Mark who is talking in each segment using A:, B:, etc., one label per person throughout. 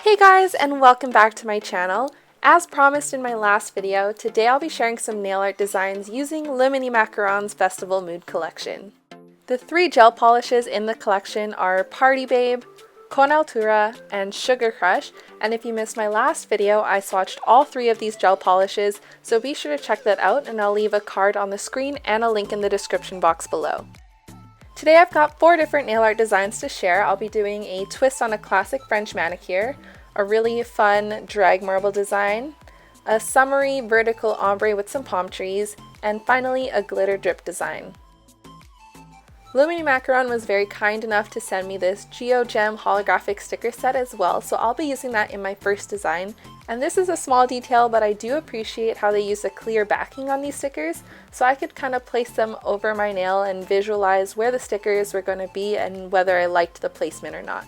A: Hey guys, and welcome back to my channel. As promised in my last video, today I'll be sharing some nail art designs using the Mini Macaron's Festival Mood collection. The three gel polishes in the collection are Party Babe, Con Altura, and Sugar Crush, and if you missed my last video, I swatched all three of these gel polishes, so be sure to check that out, and I'll leave a card on the screen and a link in the description box below. Today I've got 4 different nail art designs to share. I'll be doing a twist on a classic French manicure, a really fun drag marble design, a summery vertical ombre with some palm trees, and finally a glitter drip design. Mini Macaron was very kind enough to send me this GeoGem holographic sticker set as well, so I'll be using that in my first design. And this is a small detail, but I do appreciate how they use a clear backing on these stickers, so I could kind of place them over my nail and visualize where the stickers were going to be and whether I liked the placement or not.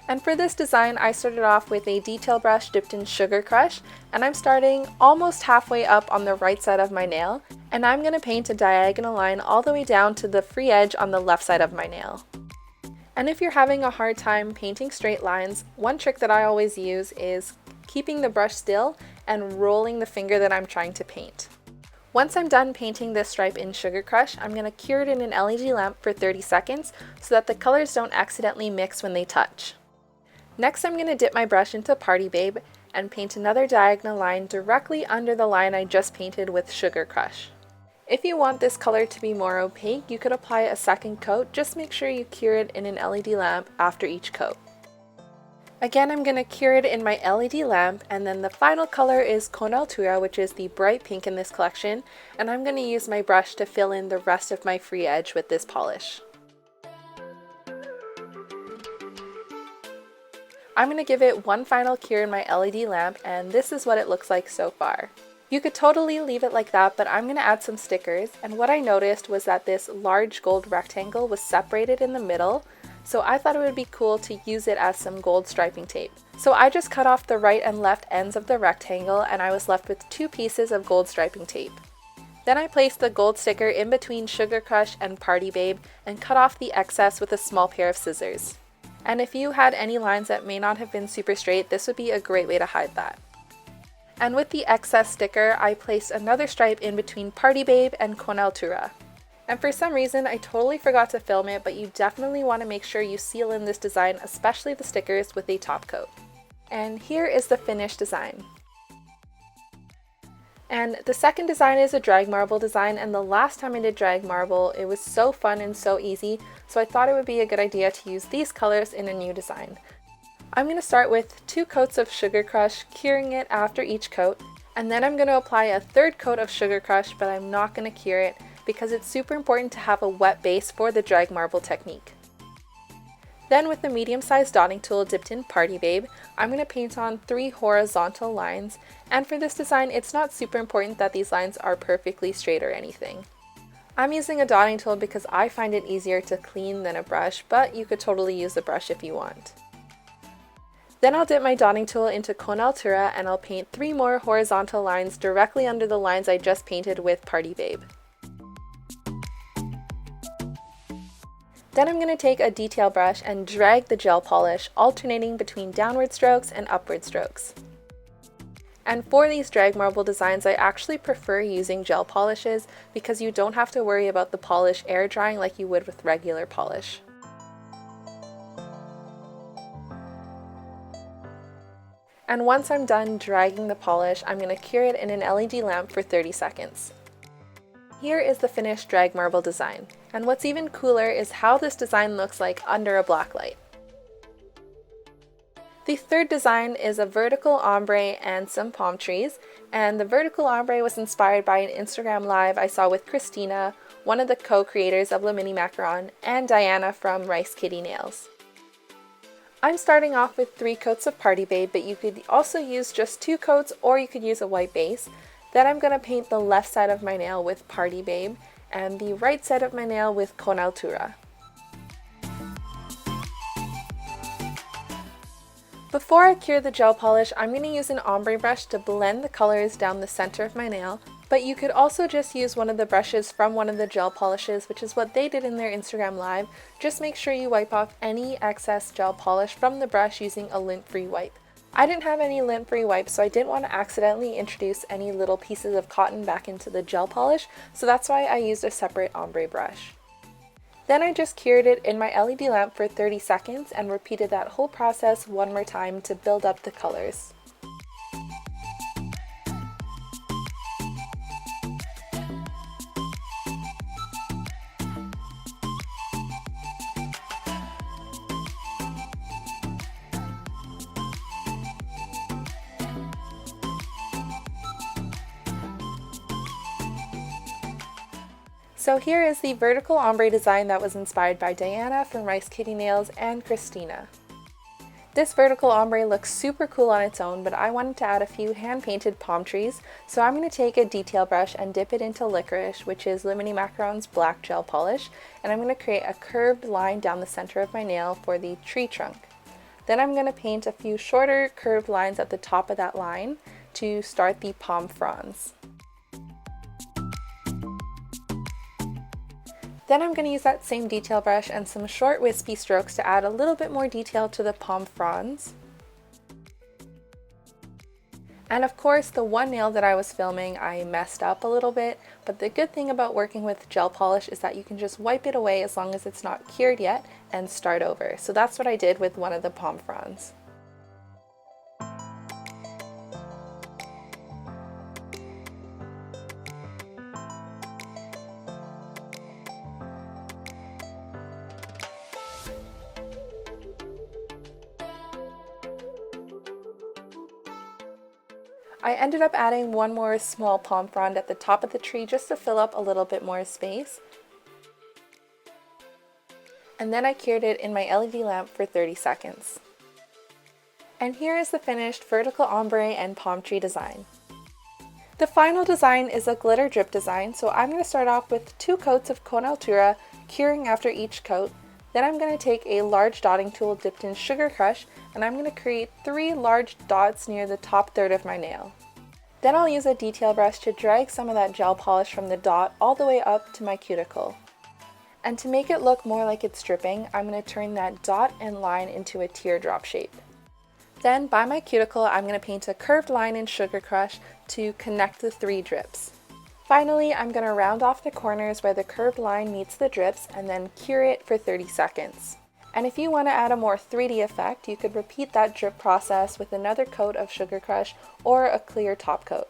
A: And for this design, I started off with a detail brush dipped in Sugar Crush, and I'm starting almost halfway up on the right side of my nail, and I'm going to paint a diagonal line all the way down to the free edge on the left side of my nail. And if you're having a hard time painting straight lines, one trick that I always use is keeping the brush still and rolling the finger that I'm trying to paint. Once I'm done painting this stripe in Sugar Crush, I'm going to cure it in an LED lamp for 30 seconds so that the colors don't accidentally mix when they touch. Next, I'm going to dip my brush into Party Babe and paint another diagonal line directly under the line I just painted with Sugar Crush. If you want this color to be more opaque, you could apply a second coat. Just make sure you cure it in an LED lamp after each coat. Again, I'm going to cure it in my LED lamp, and then the final color is Con Altura, which is the bright pink in this collection, and I'm going to use my brush to fill in the rest of my free edge with this polish. I'm going to give it one final cure in my LED lamp, and this is what it looks like so far. You could totally leave it like that, but I'm going to add some stickers, and what I noticed was that this large gold rectangle was separated in the middle, so I thought it would be cool to use it as some gold striping tape. So I just cut off the right and left ends of the rectangle, and I was left with 2 pieces of gold striping tape. Then I placed the gold sticker in between Sugar Crush and Party Babe and cut off the excess with a small pair of scissors. And if you had any lines that may not have been super straight, this would be a great way to hide that. And with the excess sticker, I placed another stripe in between Party Babe and Con Altura. And for some reason, I totally forgot to film it, but you definitely want to make sure you seal in this design, especially the stickers, with a top coat. And here is the finished design. And the second design is a drag marble design, and the last time I did drag marble, it was so fun and so easy, so I thought it would be a good idea to use these colors in a new design. I'm going to start with 2 coats of Sugar Crush, curing it after each coat, and then I'm going to apply a 3rd coat of Sugar Crush, but I'm not going to cure it because it's super important to have a wet base for the drag marble technique. Then with the medium-sized dotting tool dipped in Party Babe, I'm going to paint on 3 horizontal lines, and for this design it's not super important that these lines are perfectly straight or anything. I'm using a dotting tool because I find it easier to clean than a brush, but you could totally use a brush if you want. Then I'll dip my dotting tool into Con Altura and I'll paint 3 more horizontal lines directly under the lines I just painted with Party Babe. Then I'm going to take a detail brush and drag the gel polish, alternating between downward strokes and upward strokes. And for these drag marble designs, I actually prefer using gel polishes because you don't have to worry about the polish air drying like you would with regular polish. And once I'm done dragging the polish, I'm going to cure it in an LED lamp for 30 seconds. Here is the finished drag marble design, and what's even cooler is how this design looks like under a black light. The third design is a vertical ombre and some palm trees, and the vertical ombre was inspired by an Instagram live I saw with Christina, one of the co-creators of Mini Macaron, and Diana from Rice Kitty Nails. I'm starting off with 3 coats of Party Babe, but you could also use just 2 coats or you could use a white base. Then I'm going to paint the left side of my nail with Party Babe and the right side of my nail with Con Altura. Before I cure the gel polish, I'm going to use an ombre brush to blend the colors down the center of my nail, but you could also just use one of the brushes from one of the gel polishes, which is what they did in their Instagram live. Just make sure you wipe off any excess gel polish from the brush using a lint-free wipe. I didn't have any lint-free wipes, so I didn't want to accidentally introduce any little pieces of cotton back into the gel polish, so that's why I used a separate ombre brush. Then I just cured it in my LED lamp for 30 seconds and repeated that whole process one more time to build up the colors. So here is the vertical ombre design that was inspired by Diana from Rice Kitty Nails and Christina. This vertical ombre looks super cool on its own, but I wanted to add a few hand-painted palm trees, so I'm going to take a detail brush and dip it into Licorice, which is Mini Macaron's black gel polish, and I'm going to create a curved line down the center of my nail for the tree trunk. Then I'm going to paint a few shorter curved lines at the top of that line to start the palm fronds. Then I'm going to use that same detail brush and some short wispy strokes to add a little bit more detail to the palm fronds. And of course, the one nail that I was filming, I messed up a little bit, but the good thing about working with gel polish is that you can just wipe it away as long as it's not cured yet and start over. So that's what I did with one of the palm fronds. I ended up adding one more small palm frond at the top of the tree just to fill up a little bit more space. And then I cured it in my LED lamp for 30 seconds. And here is the finished vertical ombre and palm tree design. The final design is a glitter drip design, so I'm going to start off with 2 coats of Cone Altura, curing after each coat. Then I'm going to take a large dotting tool dipped in Sugar Crush, and I'm going to create 3 large dots near the top third of my nail. Then I'll use a detail brush to drag some of that gel polish from the dot all the way up to my cuticle. And to make it look more like it's dripping, I'm going to turn that dot and line into a teardrop shape. Then by my cuticle, I'm going to paint a curved line in Sugar Crush to connect the 3 drips. Finally, I'm going to round off the corners where the curved line meets the drips and then cure it for 30 seconds. And if you want to add a more 3D effect, you could repeat that drip process with another coat of Sugar Crush or a clear top coat.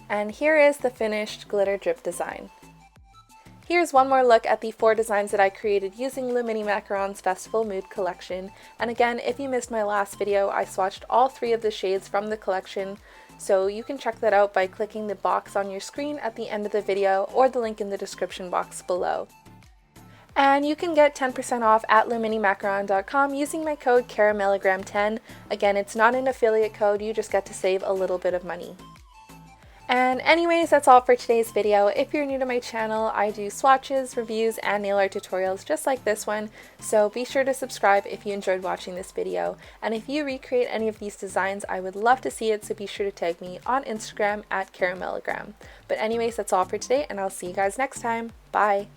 A: And here is the finished glitter drip design. Here's one more look at the 4 designs that I created using Mini Macaron's Festival Mood collection. And again, if you missed my last video, I swatched all 3 of the shades from the collection, so you can check that out by clicking the box on your screen at the end of the video or the link in the description box below. And you can get 10% off at minimacaron.com using my code caramellogram10. Again, it's not an affiliate code, you just get to save a little bit of money. And anyways, that's all for today's video. If you're new to my channel, I do swatches, reviews, and nail art tutorials just like this one, so be sure to subscribe if you enjoyed watching this video. And if you recreate any of these designs, I would love to see it, so be sure to tag me on Instagram at caramellogram. But anyways, that's all for today, and I'll see you guys next time. Bye!